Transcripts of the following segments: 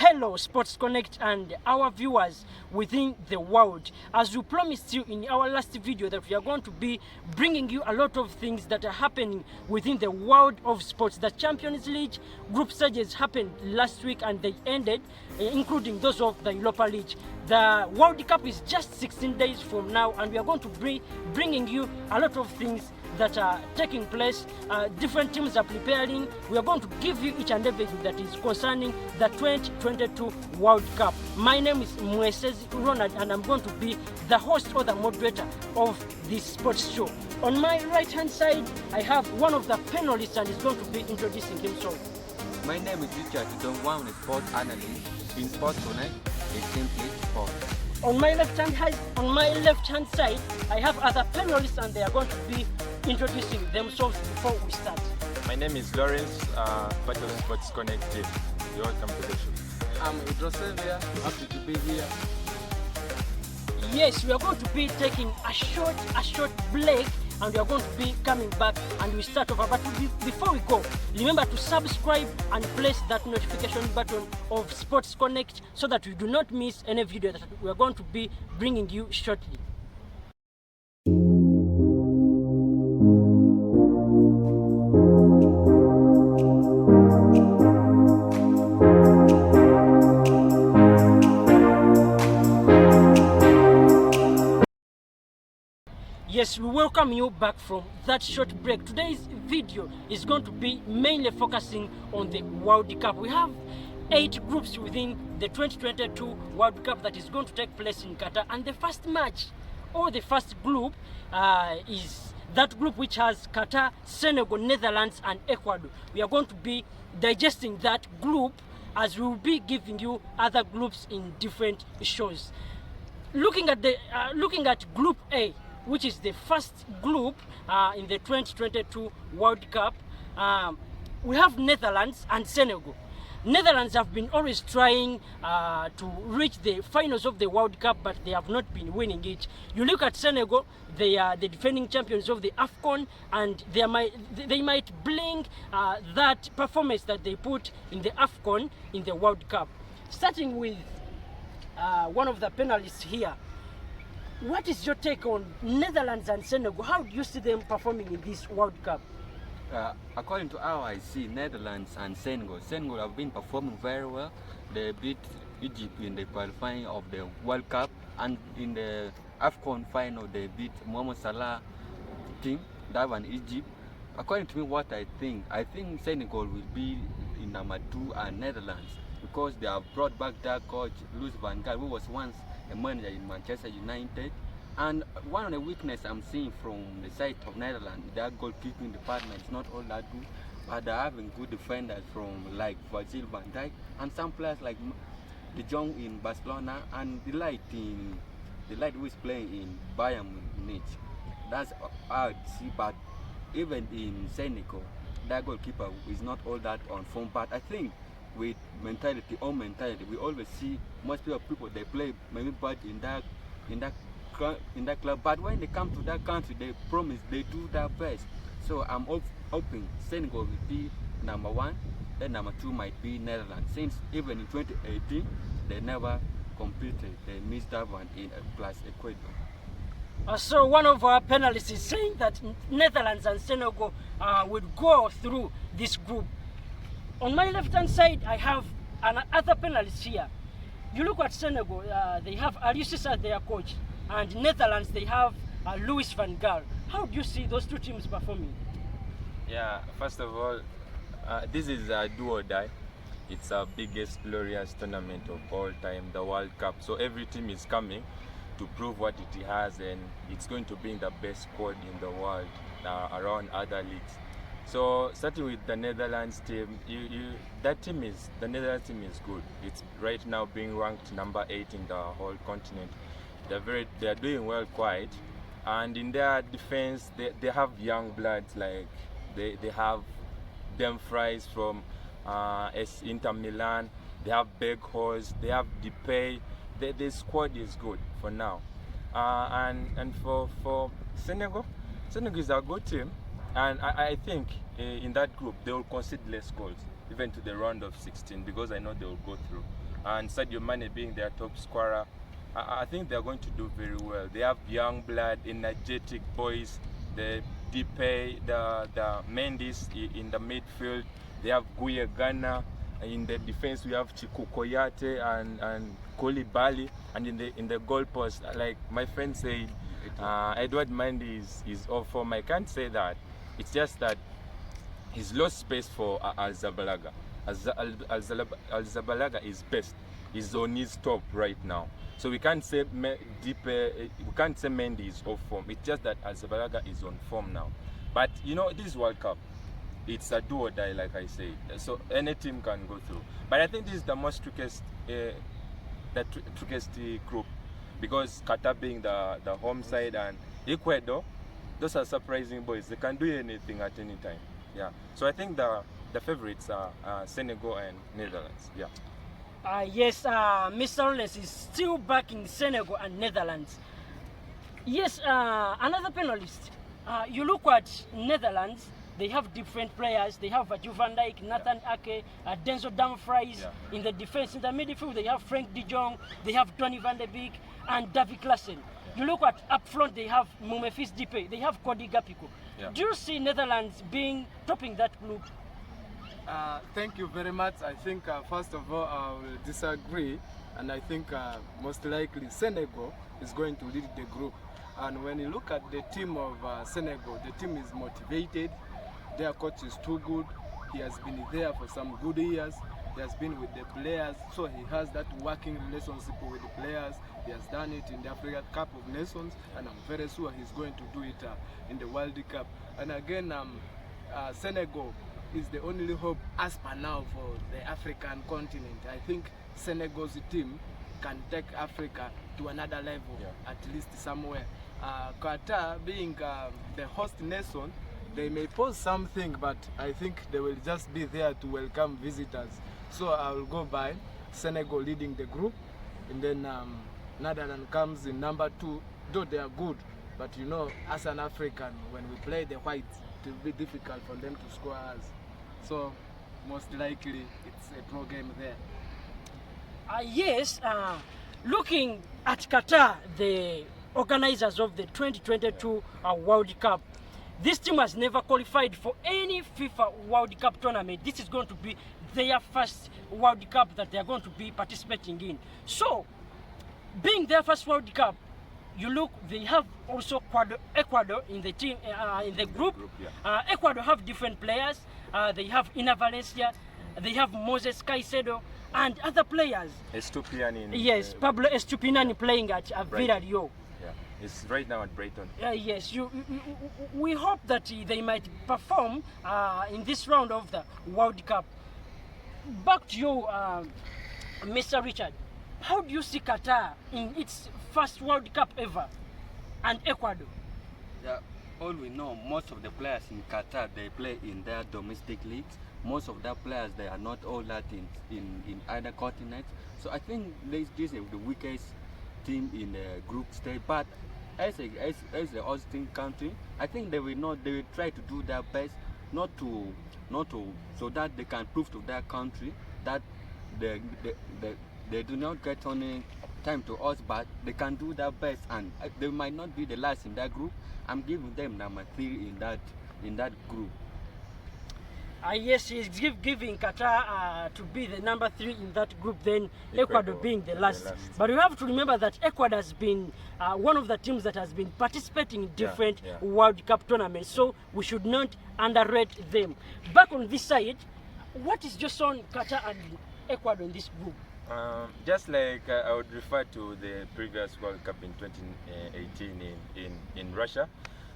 Hello Sports Connect and our viewers within the world. As we promised you in our last video that we are going to be bringing you a lot of things that are happening within the world of sports. The Champions League group stages happened last week and they ended, including those of the Europa League. The World Cup is just 16 days from now and we are going to be bringing you a lot of things that are taking place. Different teams are preparing. We are going to give you each and everything that is concerning the 2022 World Cup. My name is Mwesezi Ronald and I'm going to be the host or the moderator of this sports show. On my right hand side, I have one of the panelists and he's going to be introducing himself. My name is Richard. I'm a sports analyst in Sports Connect. It's simply sport. On my left hand side, I have other panelists and they are going to be introducing themselves before we start. My name is Lawrence, part of Sports Connected. You're welcome to the show. I'm Idrosevia, happy to be here. Yes, we are going to be taking a short break and we are going to be coming back and we start over. But before we go, remember to subscribe and press that notification button of Sports Connect so that you do not miss any video that we are going to be bringing you shortly. Yes, we welcome you back from that short break. Today's video is going to be mainly focusing on the World Cup. We have 8 groups within the 2022 World Cup that is going to take place in Qatar. And the first match, or the first group, is that group which has Qatar, Senegal, Netherlands and Ecuador. We are going to be digesting that group as we will be giving you other groups in different shows. Looking at Group A, which is the first group in the 2022 World Cup, we have Netherlands and Senegal. Netherlands have been always trying to reach the finals of the World Cup, but they have not been winning it. You look at Senegal, they are the defending champions of the AFCON, and they might bring that performance that they put in the AFCON in the World Cup. Starting with one of the panelists here, what is your take on Netherlands and Senegal? How do you see them performing in this World Cup? According to how I see Netherlands and Senegal have been performing very well. They beat Egypt in the qualifying of the World Cup, and in the AFCON final they beat Mohamed Salah team, that one Egypt. According to me, what I think Senegal will be in number 2 and Netherlands, because they have brought back their coach Louis van Gaal, who was once a manager in Manchester United. And one of the weaknesses I'm seeing from the side of Netherlands, their goalkeeping department is not all that good, but they're having good defenders from like Virgil van Dijk and some players like De Jong in Barcelona and the light who is playing in Bayern Munich. That's how I see. But even in Senegal, their goalkeeper is not all that on form. But I think with mentality, we always see most people they play maybe bad in that club, but when they come to that country, they promise they do their best. So I'm hoping Senegal will be number 1, then number 2 might be Netherlands, since even in 2018 they never competed. They missed that one in plus Ecuador. So one of our panelists is saying that Netherlands and Senegal would go through this group. On my left hand side, I have another panelist here. You look at Senegal, they have Aliou Cissé as their coach, and Netherlands, they have Louis van Gaal. How do you see those two teams performing? Yeah, first of all, this is a do or die. It's our biggest glorious tournament of all time, the World Cup. So every team is coming to prove what it has, and it's going to bring the best squad in the world around other leagues. So starting with the Netherlands team, the Netherlands team is good. It's right now being ranked number 8 in the whole continent. They're doing well quite, and in their defense they have young bloods, like they have Dumfries from Inter Milan, they have Berghuis, they have Depay. The squad is good for now, and for Senegal is a good team. And I think in that group they will concede less goals. even to the round of 16, because I know they will go through. And Sadio Mane being their top scorer, I think they're going to do very well. They have young blood, energetic boys, the Dipe, the Mendes in the midfield. They have Guye Ghana. In the defense, we have Chiku Koyate and Koulibaly. And in the goal post, like my friend said, Edward Mendy is off form. I can't say that. It's just that he's lost space for Al-Zabalaga. Al-Zabalaga is best. He's on his top right now. So we can't say Mendy is off form. It's just that Al-Zabalaga is on form now. But you know, this World Cup, it's a do or die, like I say. So any team can go through. But I think this is the most trickiest group, because Qatar being the home side and Ecuador, those are surprising boys. They can do anything at any time. Yeah. So I think the favorites are Senegal and Netherlands. Yeah. Yes, Mr. Lawrence is still backing Senegal and Netherlands. Yes, another panelist. You look at Netherlands, they have different players. They have Virgil van Dijk, Nathan Ake, Denzel Dumfries. In the defense, in the midfield, they have Frank de Jong, they have Donny van de Beek, and David Klaassen. You look at up front, they have Memphis Depay, they have Cody Gakpo. Do you see Netherlands topping that group? Thank you very much. I think first of all I will disagree, and I think most likely Senegal is going to lead the group. And when you look at the team of Senegal, the team is motivated. Their coach is too good. He has been there for some good years. He has been with the players, so he has that working relationship with the players. He has done it in the African Cup of Nations, and I'm very sure he's going to do it in the World Cup. And again, Senegal is the only hope as per now for the African continent. I think Senegal's team can take Africa to another level, at least somewhere. Qatar being the host nation, they may pose something, but I think they will just be there to welcome visitors. So I will go by Senegal leading the group, and then Netherlands comes in number 2, though they are good. But you know, as an African, when we play the whites, it will be difficult for them to score us. So most likely it's a pro game there. Yes, looking at Qatar, the organizers of the 2022 World Cup, this team has never qualified for any FIFA World Cup tournament. This is going to be their first World Cup that they are going to be participating in. So, being their first World Cup, you look, they have also Ecuador in the team, in the group. Ecuador have different players. They have Ina Valencia, they have Moses Caicedo, and other players. Estupiñán. Yes, Pablo Estupiñán playing at Villarreal. Yeah, it's right now at Brighton. Yes, we hope that they might perform in this round of the World Cup. Back to you, Mr. Richard. How do you see Qatar in its first World Cup ever, and Ecuador? Yeah, all we know, most of the players in Qatar, they play in their domestic leagues. Most of their players, they are not all that in either continent. So I think this is the weakest team in the group stage. But as the hosting country, I think they will try to do their best not to so that they can prove to their country that they do not get only time to us, but they can do their best, and they might not be the last in that group. I'm giving them number 3 in that group. Yes, he's giving Qatar to be the number 3 in that group, then Ecuador being the last. But we have to remember that Ecuador has been one of the teams that has been participating in different World Cup tournaments, so we should not underrate them. Back on this side, what is just on Qatar and Ecuador in this group? Just like I would refer to the previous World Cup in 2018 in Russia.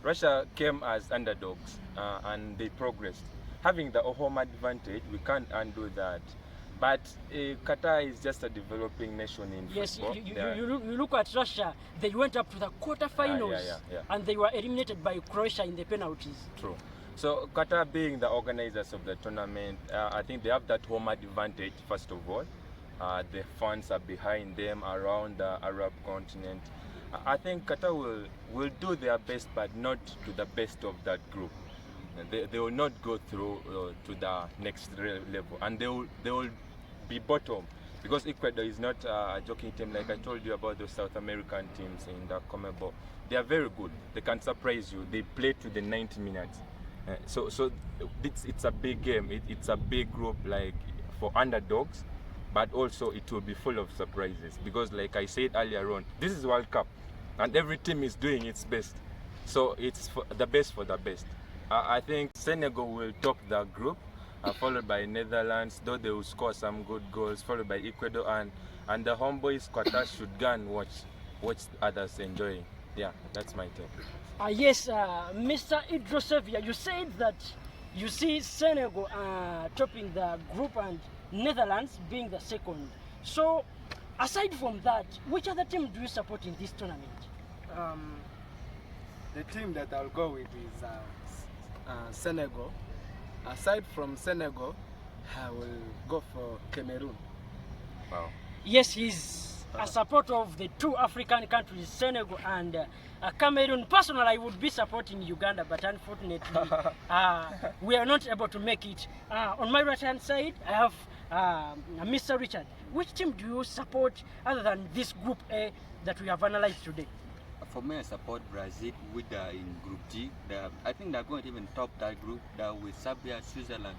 Russia came as underdogs and they progressed. Having the home advantage, we can't undo that. But Qatar is just a developing nation in football. Yes, you look at Russia, they went up to the quarterfinals and they were eliminated by Croatia in the penalties. True. So Qatar being the organizers of the tournament, I think they have that home advantage first of all. The fans are behind them around the Arab continent. I think Qatar will do their best, but not to the best of that group. they will not go through to the next level, and they will be bottom, because Ecuador is not a joking team. Like I told you about those South American teams in the CONMEBOL, they are very good. They can surprise you. They play to the 90 minutes. So it's a big game. It's a big group, like for underdogs, but also it will be full of surprises, because like I said earlier on, this is World Cup and every team is doing its best. So it's for the best. I think Senegal will top the group, followed by Netherlands, though they will score some good goals, followed by Ecuador, and the homeboys Qatar should go and watch others enjoying. Yeah, that's my take. Yes, Mr. Idrosevia, you said that you see Senegal topping the group and Netherlands being the second. So, aside from that, which other team do you support in this tournament? The team that I'll go with is Senegal. Aside from Senegal, I will go for Cameroon. Wow. Yes, he's a supporter of the two African countries, Senegal and Cameroon. Personally, I would be supporting Uganda, but unfortunately, we are not able to make it. On my right-hand side, I have Mr. Richard. Which team do you support other than this Group A that we have analyzed today? For me, I support Brazil with in Group G. I think they're going to even top that group. With Serbia, Switzerland,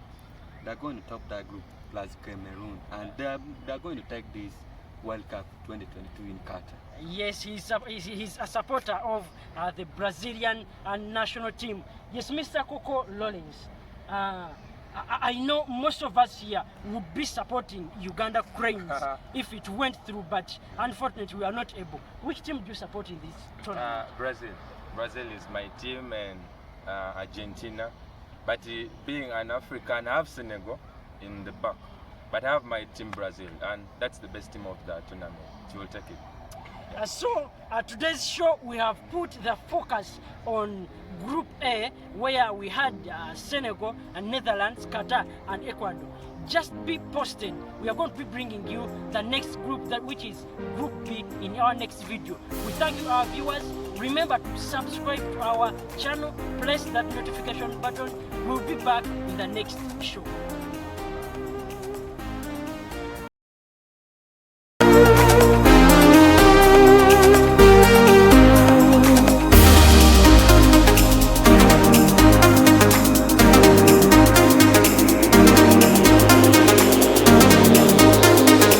they're going to top that group, plus Cameroon, and they're going to take this World Cup 2022 in Qatar. Yes, he's a supporter of the Brazilian national team. Yes, Mr. Coco Lollins. I know most of us here would be supporting Uganda Cranes if it went through, but unfortunately we are not able. Which team do you support in this tournament? Brazil. Brazil is my team, and Argentina. But being an African, I have Senegal in the back. But I have my team Brazil, and that's the best team of the tournament. You will take it. So today's show, we have put the focus on Group A, where we had Senegal and Netherlands, Qatar and Ecuador. Just be posted. We are going to be bringing you the next group, which is Group B, in our next video. We thank you, our viewers. Remember to subscribe to our channel, press that notification button. We'll be back in the next show.